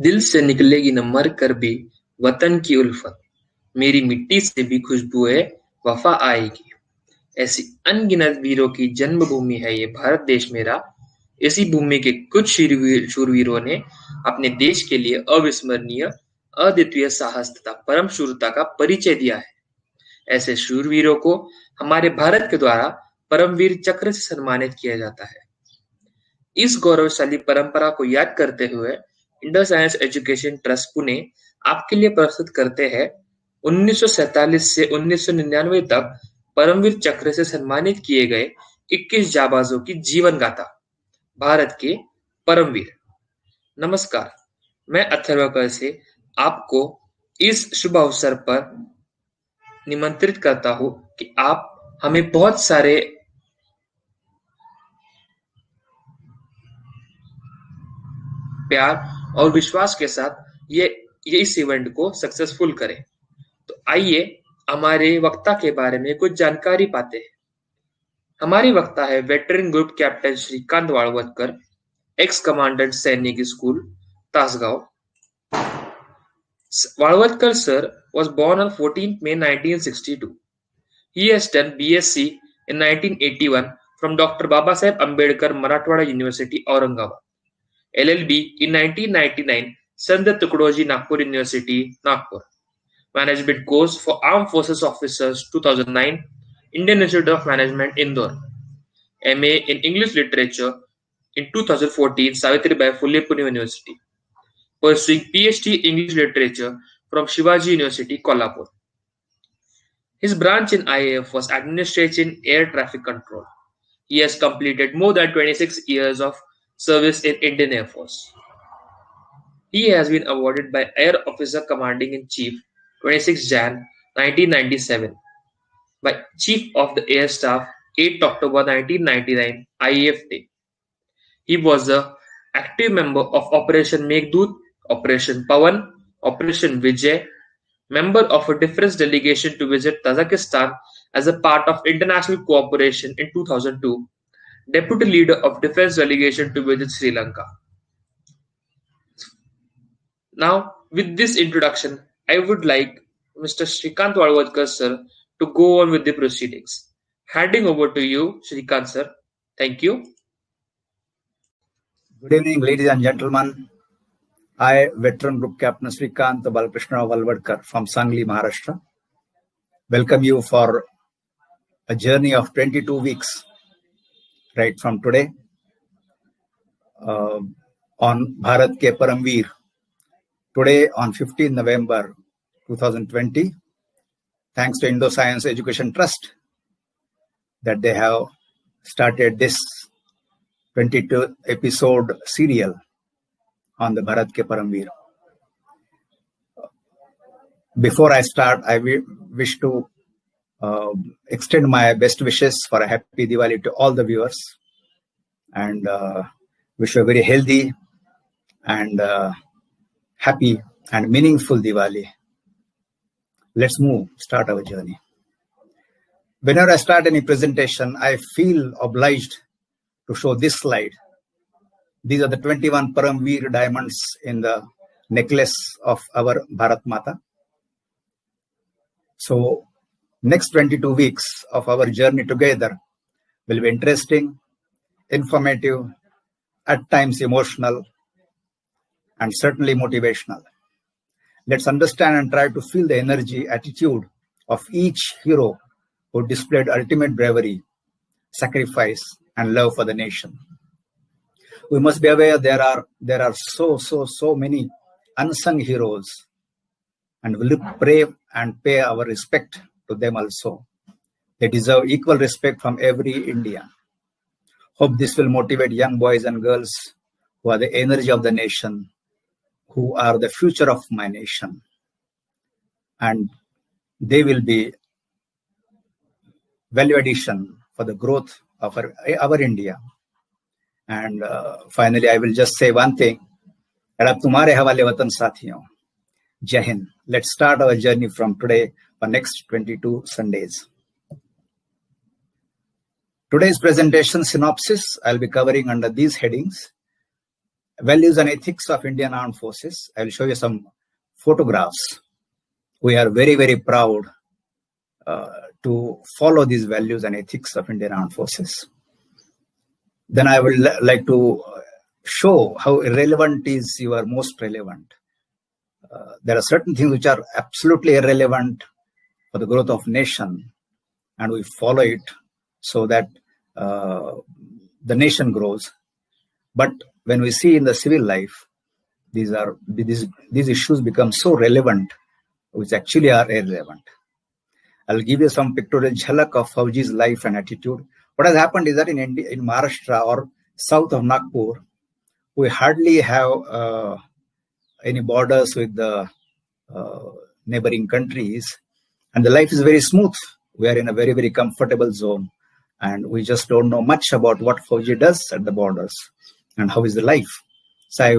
दिल से निकलेगी न मर कर भी वतन की उल्फत, मेरी मिट्टी से भी खुशबुए वफा आएगी। ऐसी अनगिनत वीरों की जन्मभूमि है ये भारत देश मेरा। इसी भूमि के कुछ शूरवीरों ने अपने देश के लिए अविस्मरणीय, अद्वितीय साहस तथा परम शूरता का परिचय दिया है। ऐसे शूरवीरों को हमारे भारत के द्वारा परमवीर चक्र से सम्मानित किया जाता है। इस गौरवशाली परंपरा को याद करते हुए Indo science education trust Pune आपके लिए प्रस्तुत करते हैं 1947 से 1999 तक परमवीर चक्र से सम्मानित किए गए 21 जाबाजों की जीवन गाथा, भारत के परमवीर। नमस्कार, मैं अथर्वकर से आपको इस शुभ अवसर पर निमंत्रित करता हूं कि आप हमें बहुत सारे प्यार और विश्वास के साथ ये इस इवेंट को सक्सेसफुल करें। तो आइए हमारे वक्ता के बारे में कुछ जानकारी पाते हैं। हमारे वक्ता है veteran group captain Shrikant Walwadkar, ex commandant Sainik school, Tasgaon. Walwalkar sir was born on 14th May 1962. He has done BSc in 1981 from Dr. Babasaheb Ambedkar Marathwada University, Aurangabad. LLB in 1999, Sant Tukadoji Nagpur University, Nagpur. Management course for Armed Forces Officers 2009, Indian Institute of Management, Indore. MA in English Literature in 2014, Savitribai Phule Pune University. Pursuing PhD English Literature from Shivaji University, Kolhapur. His branch in IAF was Administration Air Traffic Control. He has completed more than 26 years of service in Indian Air Force. He has been awarded by Air Officer Commanding in Chief 26 Jan 1997, by Chief of the Air Staff 8 October 1999 IAF Day. He was an active member of Operation Meghdoot, Operation Pawan, Operation Vijay, member of a defense delegation to visit Tajikistan as a part of international cooperation in 2002, deputy leader of defense delegation to visit Sri Lanka. Now, with this introduction, I would like Mr. Shrikant Walwalkar sir to go on with the proceedings. Handing over to you, Shrikant sir. Thank you. Good evening, ladies and gentlemen. I, Veteran Group Captain Shrikant Balakrishna Walwalkar from Sangli, Maharashtra, welcome you for a journey of 22 weeks, right from today, on Bharat Ke Paramveer. Today, on 15 November 2020, thanks to Indo Science Education Trust, that they have started this 22 episode serial on the Bharat Ke Paramveer. Before I start, I wish to extend my best wishes for a happy Diwali to all the viewers, and wish you a very healthy and happy and meaningful Diwali. Let's start our journey. Whenever I start any presentation, I feel obliged to show this slide. These are the 21 Paramveer diamonds in the necklace of our Bharat Mata. So, next 22 weeks of our journey together will be interesting, informative, at times emotional, and certainly motivational. Let's understand and try to feel the energy, attitude of each hero who displayed ultimate bravery, sacrifice, and love for the nation. We must be aware there are so many unsung heroes, and we'll pray and pay our respect to them also. They deserve equal respect from every Indian. Hope this will motivate young boys and girls who are the energy of the nation, who are the future of my nation. And they will be value addition for the growth of our India. And finally, I will just say one thing. अब तुम्हारे हवाले वतन साथियों, जय Hind. Let's start our journey from today for next 22 Sundays. Today's presentation synopsis I'll be covering under these headings: Values and ethics of Indian Armed Forces. I will show you some photographs. We are very, very proud to follow these values and ethics of Indian Armed Forces. Then I would like to show how irrelevant is your most relevant. There are certain things which are absolutely irrelevant for the growth of nation, and we follow it so that the nation grows. But when we see in the civil life, these issues become so relevant, which actually are irrelevant. I'll give you some pictorial jhalak of Fauji's life and attitude. What has happened is that in Maharashtra or south of Nagpur, we hardly have any borders with the neighboring countries, and the life is very smooth. We are in a very, very comfortable zone, and we just don't know much about what Fauji does at the borders and how is the life. So I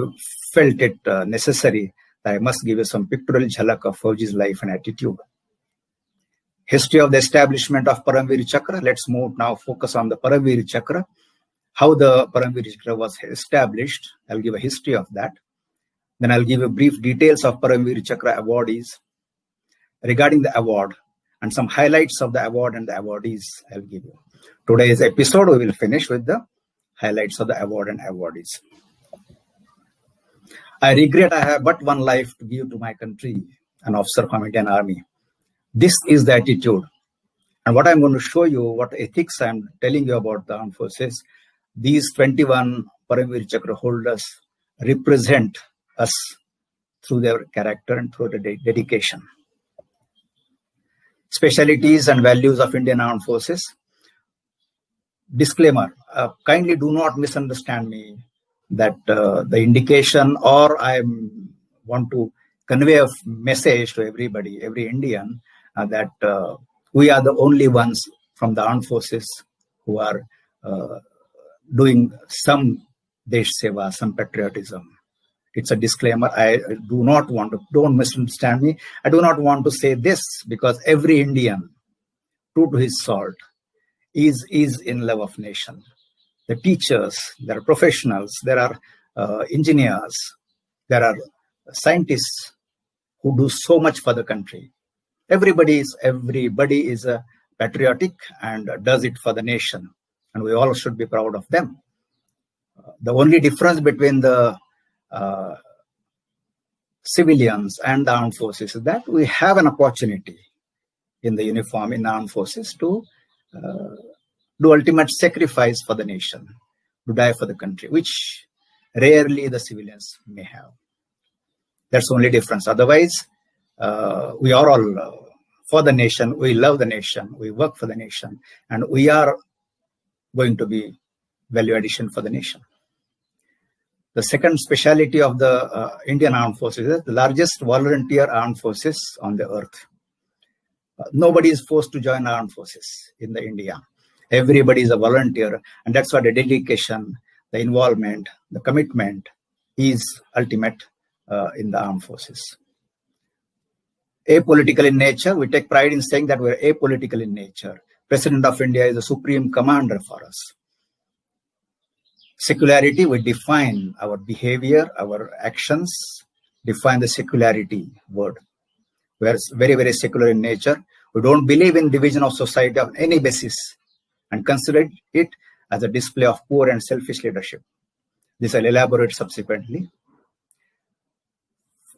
felt it necessary that I must give you some pictorial jhalak of Fauji's life and attitude. History of the establishment of Paramveer Chakra. Let's move now, focus on the Paramveer Chakra. How the Paramveer Chakra was established. I'll give a history of that. Then I'll give you brief details of Paramveer Chakra awardees. Regarding the award and some highlights of the award and the awardees, I'll give you. Today's episode, we will finish with the highlights of the award and awardees. I regret I have but one life to give to my country, an officer from Indian Army. This is the attitude. And what I'm going to show you, what ethics I'm telling you about the armed forces, these 21 Paramveer Chakra holders represent us through their character and through the dedication. Specialities and values of Indian Armed Forces. Disclaimer, kindly do not misunderstand me that the indication or I want to convey a message to everybody, every Indian, that we are the only ones from the armed forces who are doing some Desh Seva, some patriotism. It's a disclaimer. I do not want to, don't misunderstand me. I do not want to say this because every Indian, true to his salt, is in love of nation. The teachers, there are professionals, there are engineers, there are scientists who do so much for the country. Everybody is patriotic and does it for the nation, and we all should be proud of them. The only difference between the civilians and the armed forces is that we have an opportunity in the uniform, in the armed forces, to do ultimate sacrifice for the nation, to die for the country, which rarely the civilians may have. That's the only difference. Otherwise, we are all for the nation, we love the nation, we work for the nation, and we are going to be value addition for the nation. The second speciality of the Indian Armed Forces is the largest volunteer armed forces on the earth. Nobody is forced to join armed forces in India. Everybody is a volunteer, and that's why the dedication, the involvement, the commitment is ultimate in the armed forces. Apolitical in nature, we take pride in saying that we're apolitical in nature. President of India is the supreme commander for us. Secularity, we define our behavior, our actions, define the secularity word. We are very, very secular in nature. We don't believe in division of society on any basis and consider it as a display of poor and selfish leadership. This I'll elaborate subsequently.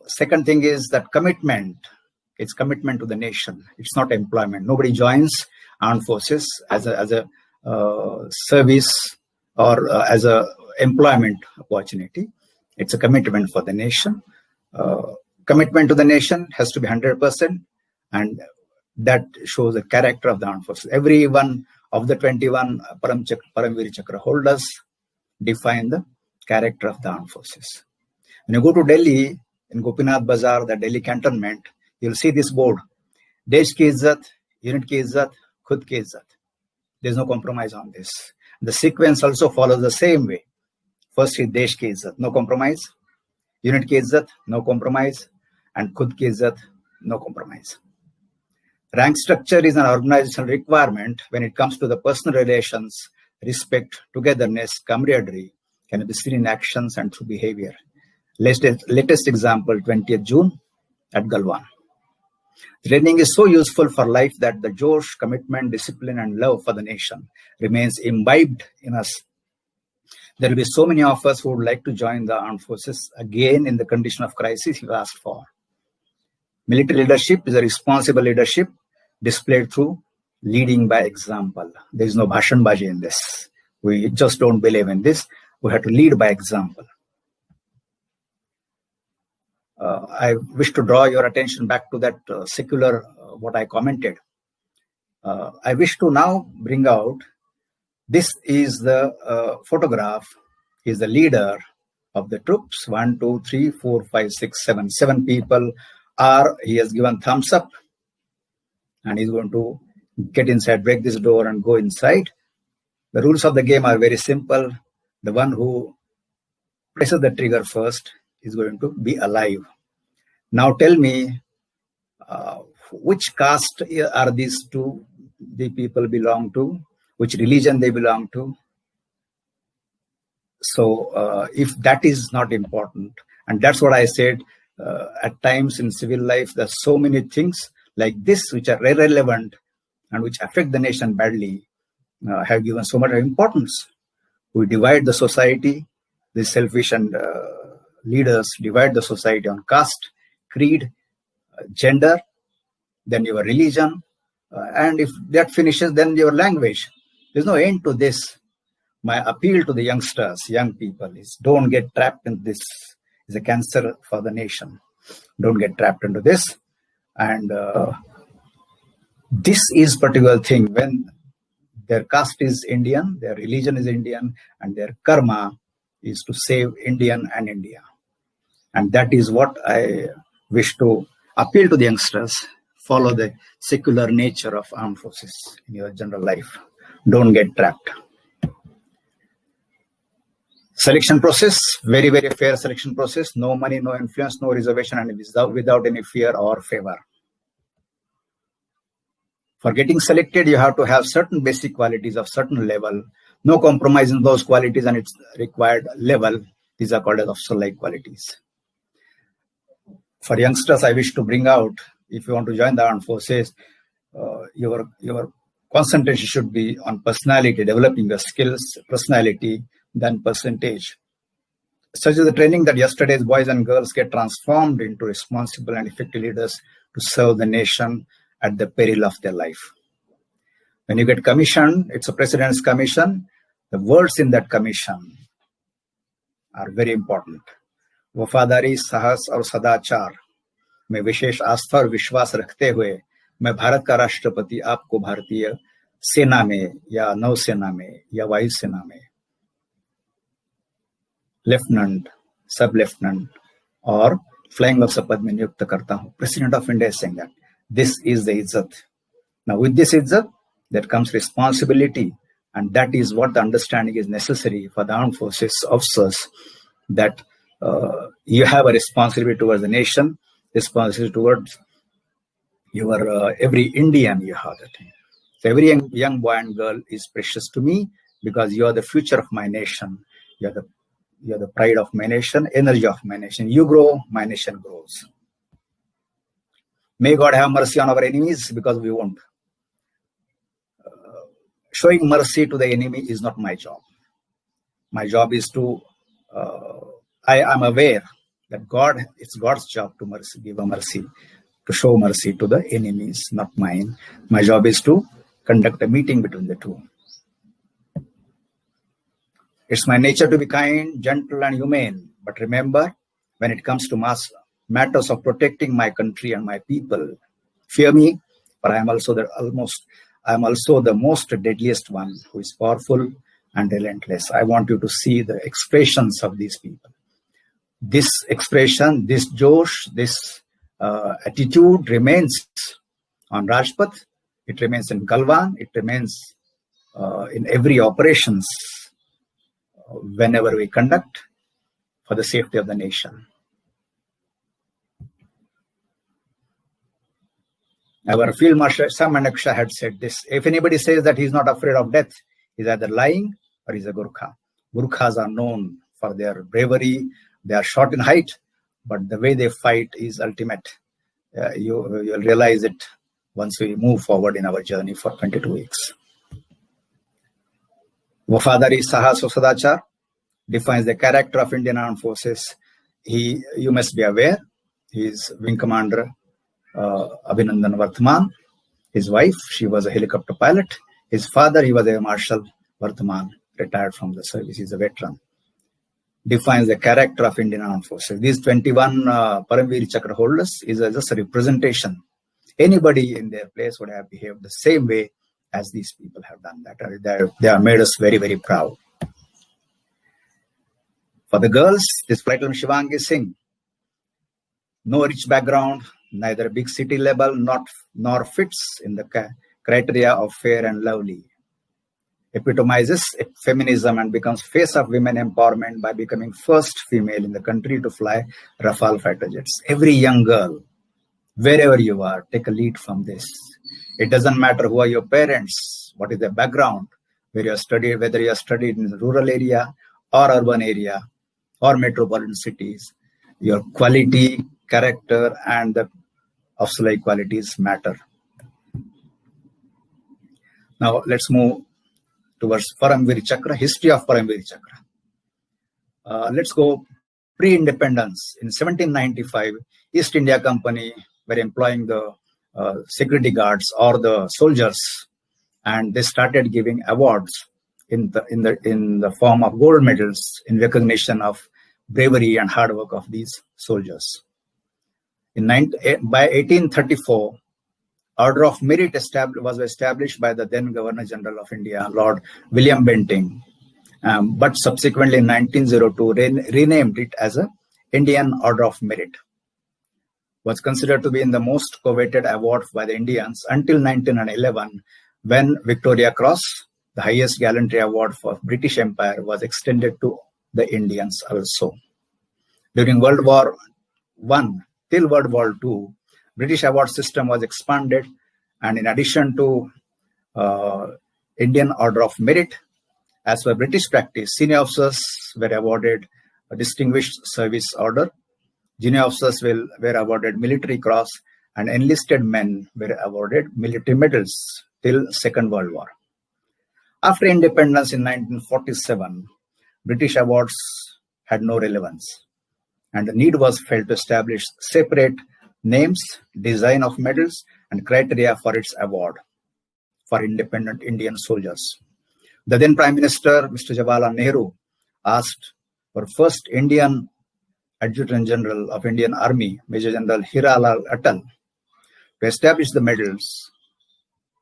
Second thing is that commitment. It's commitment to the nation. It's not employment. Nobody joins armed forces as a service or as a employment opportunity. It's a commitment for the nation. Commitment to the nation has to be 100%, and that shows the character of the armed forces. Every one of the 21 Paramveer Chakra holders define the character of the armed forces. When you go to Delhi, in Gopinath Bazaar, the Delhi cantonment, you'll see this board. Desh ki izzat, unit ki izzat, khud ki izzat. There's no compromise on this. The sequence also follows the same way. First is Desh ki izzat, no compromise. Unit ki izzat, no compromise. And khud ki izzat, no compromise. Rank structure is an organizational requirement when it comes to the personal relations, respect, togetherness, camaraderie, can be seen in actions and through behavior. Latest example, 20th June at Galwan. Training is so useful for life that the Josh, commitment, discipline, and love for the nation remains imbibed in us. There will be so many of us who would like to join the armed forces again in the condition of crisis you asked for. Military leadership is a responsible leadership displayed through leading by example. There is no bhashanbaji in this. We just don't believe in this. We have to lead by example. I wish to draw your attention back to that secular, what I commented. I wish to now bring out, this is the photograph, is the leader of the troops. 1, 2, 3, 4, 5, 6, 7. 7 people are, he has given thumbs up and he's going to get inside, break this door and go inside. The rules of the game are very simple. The one who presses the trigger first is going to be alive. Now tell me, which caste are these two, the people belong to, which religion they belong to. So if that is not important, and that's what I said, at times in civil life, there's so many things like this which are irrelevant and which affect the nation badly, have given so much importance. We divide the society, the selfish and leaders divide the society on caste, creed, gender, then your religion, and if that finishes, then your language. There's no end to this. My appeal to the youngsters, young people, is don't get trapped in this. It's a cancer for the nation. Don't get trapped into this. And this is particular thing when their caste is Indian, their religion is Indian, and their karma is to save Indian and India. And that is what I wish to appeal to the youngsters. Follow the secular nature of armed forces in your general life. Don't get trapped. Selection process, very, very fair selection process. No money, no influence, no reservation, and without any fear or favor. For getting selected, you have to have certain basic qualities of certain level. No compromise in those qualities and its required level. These are called as officer-like qualities. For youngsters, I wish to bring out, if you want to join the armed forces, your concentration should be on personality, developing your skills, personality, than percentage. Such is the training that yesterday's boys and girls get transformed into responsible and effective leaders to serve the nation at the peril of their life. When you get commissioned, it's a president's commission. The words in that commission are very important. वफादारी, साहस और सदाचार में विशेष आस्था और विश्वास रखते हुए मैं भारत का राष्ट्रपति आपको भारतीय सेना में या नौसेना में या वायुसेना में लेफ्टिनेंट, सब लेफ्टिनेंट और फ्लाइंग ऑफिसर पद में नियुक्त करता हूं. President of India is saying that this is the izzat. Now with this izzat, there comes responsibility, and that is what the understanding is necessary for the armed forces officers, that you have a responsibility towards the nation, responsibility towards your every Indian. You have that. So every young boy and girl is precious to me because you are the future of my nation. You are the pride of my nation, energy of my nation. You grow, my nation grows. May God have mercy on our enemies because we won't. Showing mercy to the enemy is not my job. My job is to, I am aware that it's God's job to give a mercy, to show mercy to the enemies, not mine. My job is to conduct a meeting between the two. It's my nature to be kind, gentle, and humane. But remember, when it comes to matters of protecting my country and my people, fear me, but I am also the most deadliest one, who is powerful and relentless. I want you to see the expressions of these people. This expression, this Josh, this attitude remains on Rajpath. It remains in Galwan. It remains in every operations whenever we conduct for the safety of the nation. Our Field Marshal Sam Manaksha had said this: if anybody says that he's not afraid of death, he's either lying or he's a Gurkha. Gurkhas are known for their bravery. They are short in height, but the way they fight is ultimate. You'll realize it once we move forward in our journey for 22 weeks. Wafadari Sahas of Sadachar defines the character of Indian Armed Forces. You must be aware, he is Wing Commander Abhinandan Varthaman. His wife, she was a helicopter pilot. His father, he was Air Marshal Varthaman, retired from the service. He's a veteran. Defines the character of Indian Armed Forces. These 21 Paramveer Chakra holders is just a representation. Anybody in their place would have behaved the same way as these people have done that. They have made us very, very proud. For the girls, this flight on Shivangi Singh, no rich background, neither big city level, nor fits in the criteria of fair and lovely. Epitomizes feminism and becomes face of women empowerment by becoming first female in the country to fly Rafale fighter jets. Every young girl, wherever you are, take a lead from this. It doesn't matter who are your parents, what is their background, whether you are studied in the rural area or urban area or metropolitan cities. Your quality, character, and the Afsalai qualities matter. Now let's move towards Paramveer Chakra, history of Paramveer Chakra. Let's go pre-independence. In 1795, East India Company were employing the security guards or the soldiers, and they started giving awards in the form of gold medals in recognition of bravery and hard work of these soldiers. By 1834, Order of Merit was established by the then Governor General of India, Lord William Bentinck, but subsequently in 1902 renamed it as a Indian Order of Merit. Was considered to be the most coveted award by the Indians until 1911, when Victoria Cross, the highest gallantry award for British Empire, was extended to the Indians also. During World War I till World War II, British award system was expanded, and in addition to Indian Order of Merit, as per British practice, senior officers were awarded a Distinguished Service Order, junior officers were awarded Military Cross, and enlisted men were awarded military medals till Second World War. After independence in 1947, British awards had no relevance, and the need was felt to establish separate names, design of medals, and criteria for its award for independent Indian soldiers. The then Prime Minister, Mr. Jawaharlal Nehru, asked for first Indian Adjutant General of Indian Army, Major General Hiralal Atal, to establish the medals.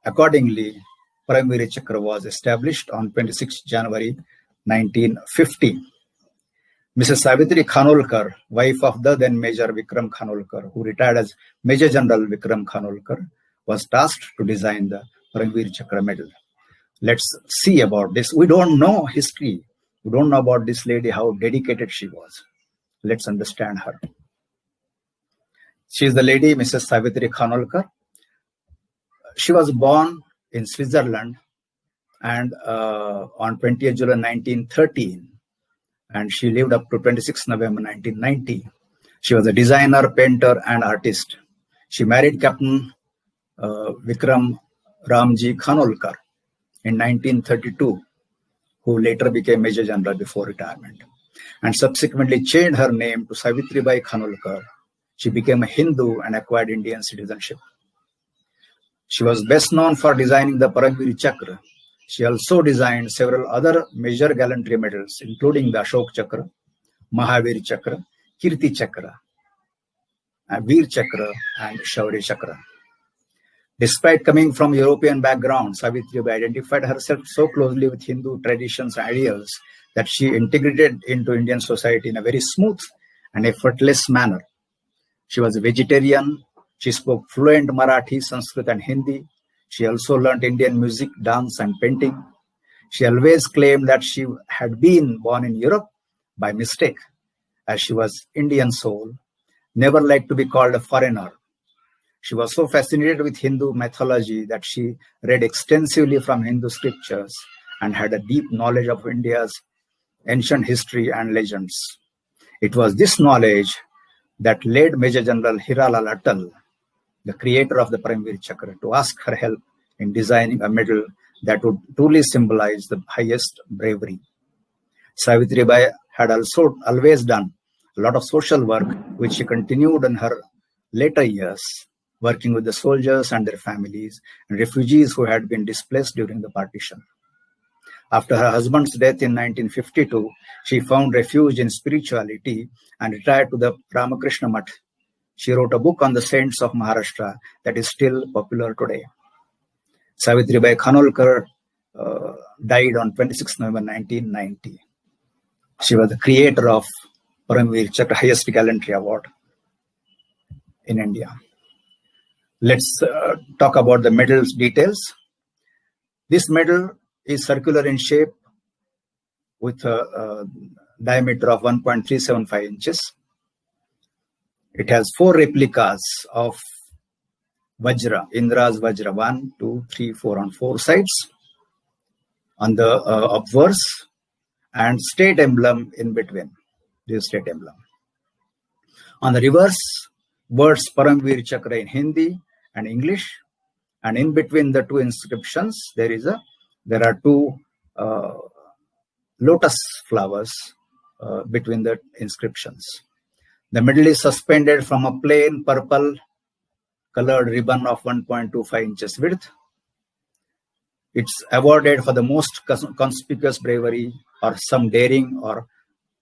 Accordingly, Paramveer Chakra was established on 26 January 1950. Mrs. Savitri Khanolkar, wife of the then Major Vikram Khanolkar, who retired as Major General Vikram Khanolkar, was tasked to design the Paramveer Chakra medal. Let's see about this. We don't know history. We don't know about this lady, how dedicated she was. Let's understand her. She is the lady, Mrs. Savitri Khanolkar. She was born in Switzerland and on 20th July 1913. And she lived up to 26 November 1990. She was a designer, painter, and artist. She married Captain Vikram Ramji Khanolkar in 1932, who later became Major General before retirement, and subsequently changed her name to Savitribai Khanolkar. She became a Hindu and acquired Indian citizenship. She was best known for designing the Paramveer Chakra. She also designed several other major gallantry medals, including the Ashok Chakra, Mahavir Chakra, Kirti Chakra, Veer Chakra, and Shaurya Chakra. Despite coming from European background, Savitribai identified herself so closely with Hindu traditions and ideals that she integrated into Indian society in a very smooth and effortless manner. She was a vegetarian. She spoke fluent Marathi, Sanskrit, and Hindi. She also learned Indian music, dance, and painting. She always claimed that she had been born in Europe by mistake, as she was Indian soul, never liked to be called a foreigner. She was so fascinated with Hindu mythology that she read extensively from Hindu scriptures and had a deep knowledge of India's ancient history and legends. It was this knowledge that led Major General Hiralal Atal, the creator of the Paramveer Chakra, to ask her help in designing a medal that would truly symbolize the highest bravery. Savitribai had also always done a lot of social work, which she continued in her later years, working with the soldiers and their families and refugees who had been displaced during the partition. After her husband's death in 1952, she found refuge in spirituality and retired to the Ramakrishna Math. She wrote a book on the saints of Maharashtra that is still popular today. Savitribai Khanolkar died on 26 November 1990. She was the creator of Paramveer Chakra, highest gallantry award in India. Let's talk about the medal's details. This medal is circular in shape with a diameter of 1.375 inches. It has 4 replicas of Vajra, Indra's Vajra, 1, 2, 3, 4 on 4 sides on the obverse, and state emblem in between. This state emblem. On the reverse, words Paramveer Chakra in Hindi and English, and in between the two inscriptions, there are 2 lotus flowers between the inscriptions. The medal is suspended from a plain purple colored ribbon of 1.25 inches width. It's awarded for the most conspicuous bravery or some daring or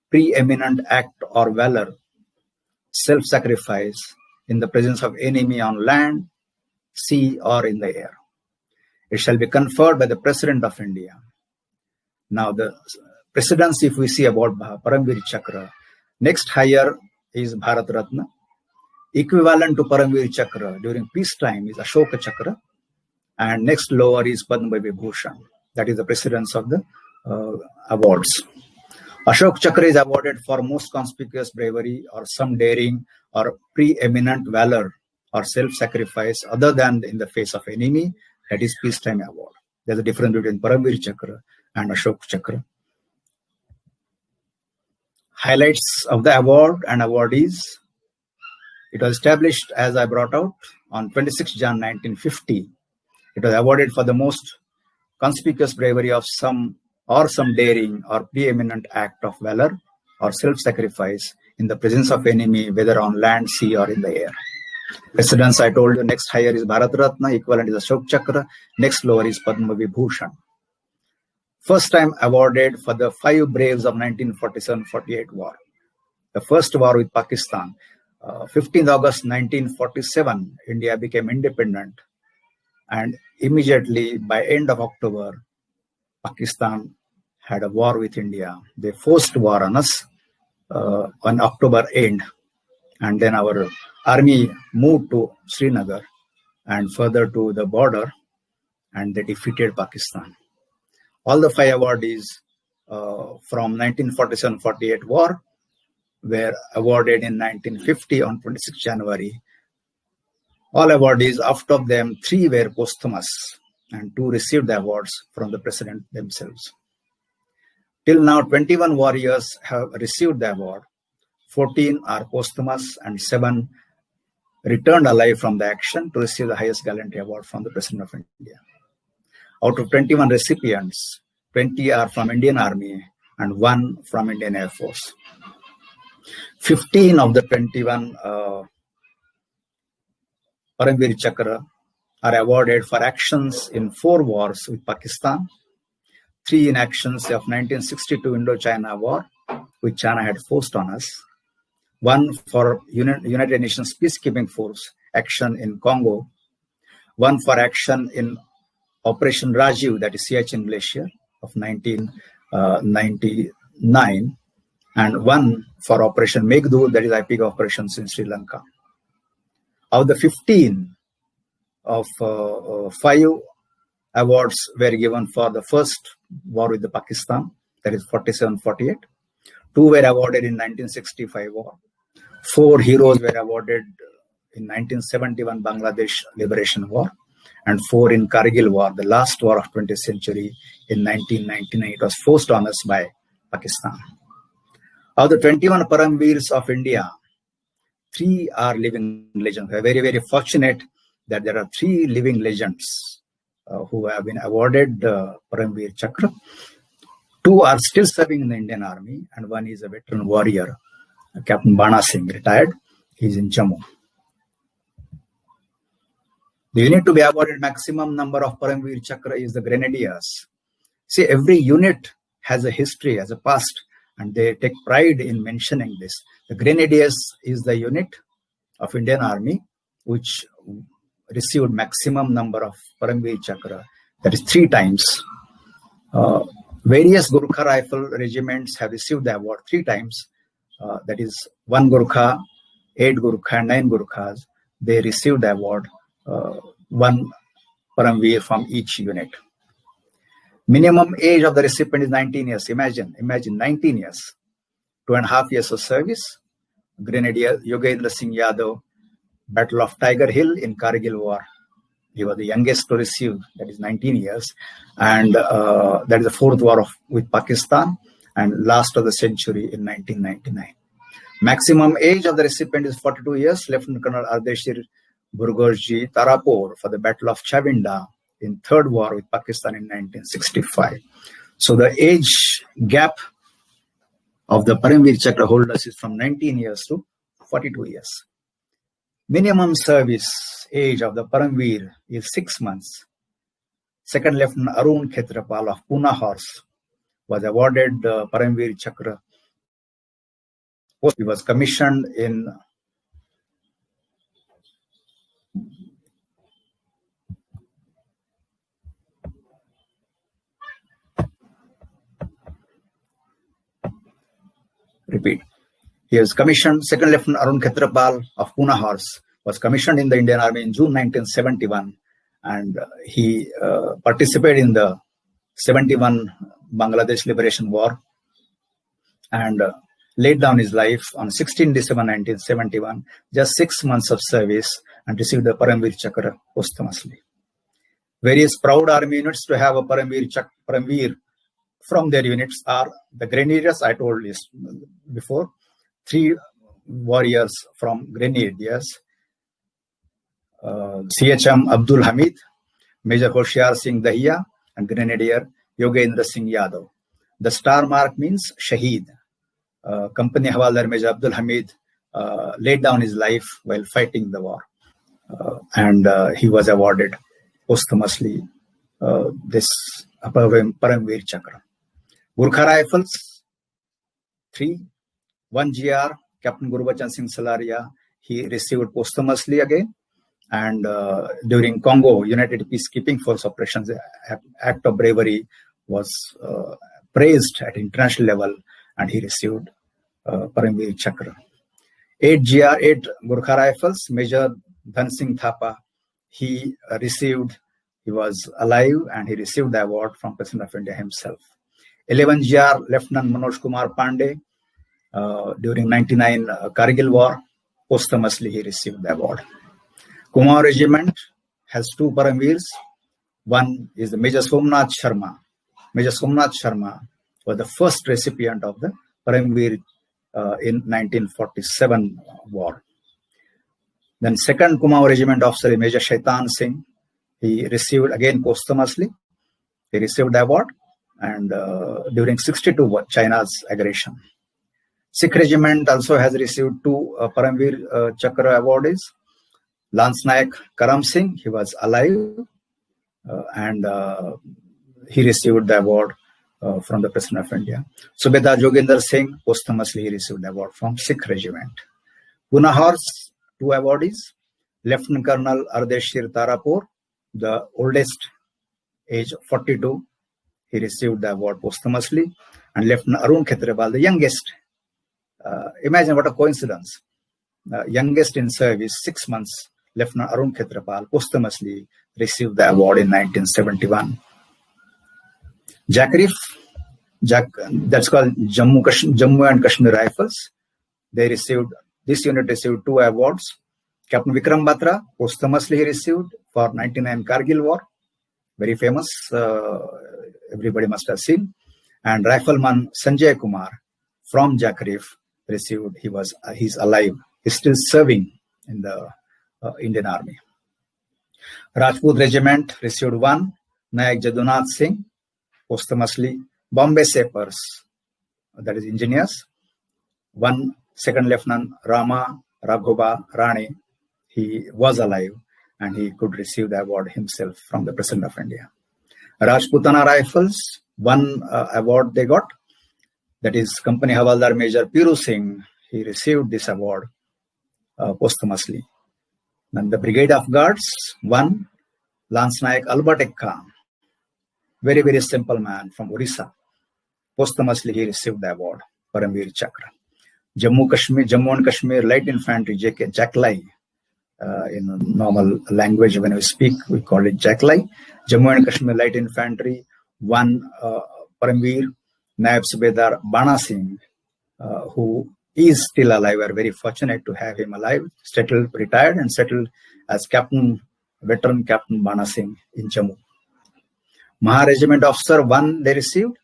preeminent act or valor, self-sacrifice in the presence of enemy on land, sea, or in the air. It shall be conferred by the President of India. Now, the precedence, if we see about Paramveer Chakra, next higher is Bharat Ratna. Equivalent to Paramveer Chakra during peacetime is Ashoka Chakra, and next lower is Padma Vibhushan. That is the precedence of the awards. Ashoka Chakra is awarded for most conspicuous bravery or some daring or preeminent valor or self-sacrifice other than in the face of enemy. That is peacetime award. There's a difference between Paramveer Chakra and Ashoka Chakra. Highlights of the award and awardees. It was established, as I brought out, on 26 Jan 1950. It was awarded for the most conspicuous bravery of some daring or preeminent act of valor or self-sacrifice in the presence of enemy, whether on land, sea, or in the air. Precedence, I told you, next higher is Bharat Ratna, equivalent is Ashoka Chakra, next lower is Padma Vibhushan. First time awarded for the 5 braves of 1947-48 war. The first war with Pakistan. 15th August 1947, India became independent, and immediately by end of October, Pakistan had a war with India. They forced war on us on October end, and then our army moved to Srinagar and further to the border, and they defeated Pakistan. All the 5 awardees from 1947-48 war were awarded in 1950 on 26 January. All awardees, after them, 3 were posthumous and 2 received the awards from the president themselves. Till now, 21 warriors have received the award. 14 are posthumous and 7 returned alive from the action to receive the highest gallantry award from the President of India. Out of 21 recipients, 20 are from Indian Army and 1 from Indian Air Force. 15 of the 21 Paramveer Chakra are awarded for actions in 4 wars with Pakistan, 3 in actions of 1962 Indo-China War, which China had forced on us, 1 for United Nations Peacekeeping Force action in Congo, 1 for action in Operation Rajiv, that is Siachen Glacier of 1999, and 1 for Operation Meghdoot, that is IPG operations in Sri Lanka. Of the 15 of 5 awards were given for the first war with the Pakistan, that is 47-48. 2 were awarded in 1965 war. 4 heroes were awarded in 1971 Bangladesh Liberation War, and 4 in Kargil War, the last war of 20th century in 1999. It was forced on us by Pakistan. Of the 21 Paramveers of India, 3 are living legends. We are very, very fortunate that there are 3 living legends who have been awarded Paramveer Chakra. 2 are still serving in the Indian Army, and 1 is a veteran warrior, Captain Bana Singh, retired. He's in Jammu. The unit to be awarded maximum number of Paramveer Chakra is the Grenadiers. See, every unit has a history, has a past, and they take pride in mentioning this. The Grenadiers is the unit of Indian Army which received maximum number of Paramveer Chakra, that is 3 times. Various Gurkha Rifle regiments have received the award 3 times. That is 1 Gurkha, 8 Gurkha, and 9 Gurkhas. They received the award 1 Paramveer from each unit. Minimum age of the recipient is 19 years. Imagine 19 years, 2.5 years of service. Grenadier Yogendra Singh Yadav, Battle of Tiger Hill in Kargil War. He was the youngest to receive, that is 19 years. And that is the 4th war with Pakistan and last of the century in 1999. Maximum age of the recipient is 42 years. Lieutenant Colonel Ardeshir Burgosji Tarapur for the Battle of Chavinda in 3rd war with Pakistan in 1965. So the age gap of the Paramveer Chakra holders is from 19 years to 42 years. Minimum service age of the Paramveer is 6 months. 2nd Lieutenant Arun Khetrapal of Pune Horse was awarded the Paramveer Chakra. He was commissioned in He was commissioned, 2nd Lieutenant Arun Khetrapal of Pune Horse was commissioned in the Indian Army in June 1971, and he participated in the 71 Bangladesh Liberation War and laid down his life on 16 December 1971, just 6 months of service, and received the Paramveer Chakra posthumously. Various proud army units to have a Paramveer from their units are the Grenadiers, I told you before, 3 warriors from Grenadiers, CHM Abdul Hamid, Major Hoshiar Singh Dahiya, and Grenadier Yogendra Singh Yadav. The star mark means Shaheed. Company Havaldar Major Abdul Hamid laid down his life while fighting the war, and he was awarded posthumously this Paramveer Chakra. Gurkha Rifles, 3, 1 GR, Captain Gurbachan Singh Salaria, he received posthumously again. And during Congo United Peacekeeping Force operations, act of bravery was praised at international level, and he received Paramveer Chakra. 8 GR, 8 Gurkha Rifles, Major Dhan Singh Thapa, he was alive, and he received the award from President of India himself. 11 GR, Lieutenant Manoj Kumar Pandey, during 99 Kargil War, posthumously he received the award. Kumaon Regiment has 2 Paramveers. One is the Major Somnath Sharma. Major Somnath Sharma was the first recipient of the Paramveer in 1947 war. Then 2nd Kumaon Regiment officer, Major Shaitan Singh, he received again posthumously. He received the award, and during 62 China's aggression. Sikh Regiment also has received 2 Paramveer Chakra awardees. Lance Nayak Karam Singh, he was alive, and he received the award from the President of India. Subedar Joginder Singh, posthumously he received the award from Sikh Regiment. Pune Horse, 2 awardees. Lieutenant Colonel Ardeshir Tarapur, the oldest, age 42, he received the award posthumously. And Lieutenant Arun Khetrapal, the youngest. Imagine what a coincidence. Youngest in service, 6 months, Lieutenant Arun Khetrapal posthumously received the award in 1971. Jacrif, that's called Jammu and Kashmir Rifles. This unit received 2 awards. Captain Vikram Batra, posthumously he received for 99 Kargil War. Very famous, everybody must have seen. And Rifleman Sanjay Kumar from Jakarif received, he's alive, he's still serving in the Indian Army. Rajput Regiment received 1, Nayak Jadunath Singh, posthumously. Bombay Sapers, that is engineers, 1 Second Lieutenant Rama Raghuba Rani, he was alive and he could receive the award himself from the President of India. Rajputana Rifles, 1 award they got, that is Company Havaldar Major Piru Singh, he received this award posthumously. Then the Brigade of Guards, 1 Lance Nayak Albert Ekka, very, very simple man from Orissa. Posthumously he received the award, Paramveer Chakra. Jammu and Kashmir Light Infantry, Jackli, in normal language when we speak, we call it Jackli. Jammu and Kashmir Light Infantry, 1 Paramveer Naib Subedar Bana Singh, who is still alive. We are very fortunate to have him alive, retired and settled as veteran Captain Bana Singh in Jammu. Maha Regiment Officer 1 they received,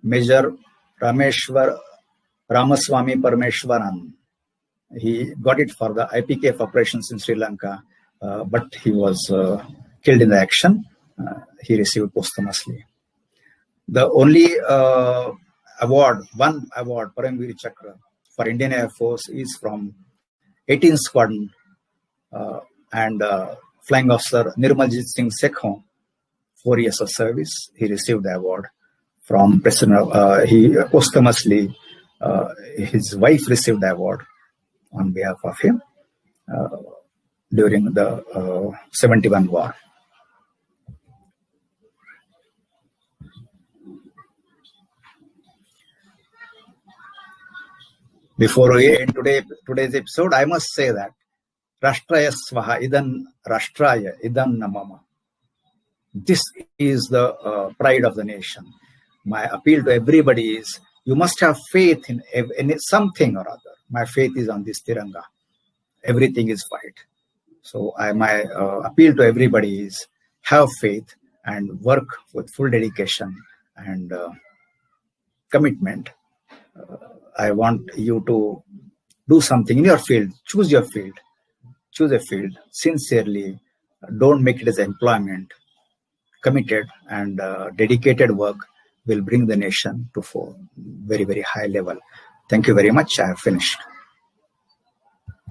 Major Ramaswamy Parameshwaran. He got it for the IPKF operations in Sri Lanka, but he was killed in the action. He received posthumously. The only award, 1 award, Paramveer Chakra, for Indian Air Force is from 18th Squadron and Flying Officer Nirmaljit Singh Sekhon, 4 years of service. He received the award from President. He posthumously, his wife received the award on behalf of him during the 71 war. Before we end today's episode, I must say that Rashtraya Swaha Idan Rashtraya Idan Namama. This is the pride of the nation. My appeal to everybody is, you must have faith in something or other. My faith is on this Tiranga. Everything is fight. So my appeal to everybody is, have faith and work with full dedication and commitment. I want you to do something in your field. Choose your field. Choose a field sincerely. Don't make it as employment. Committed and dedicated work will bring the nation to a very, very high level. Thank you very much. I have finished.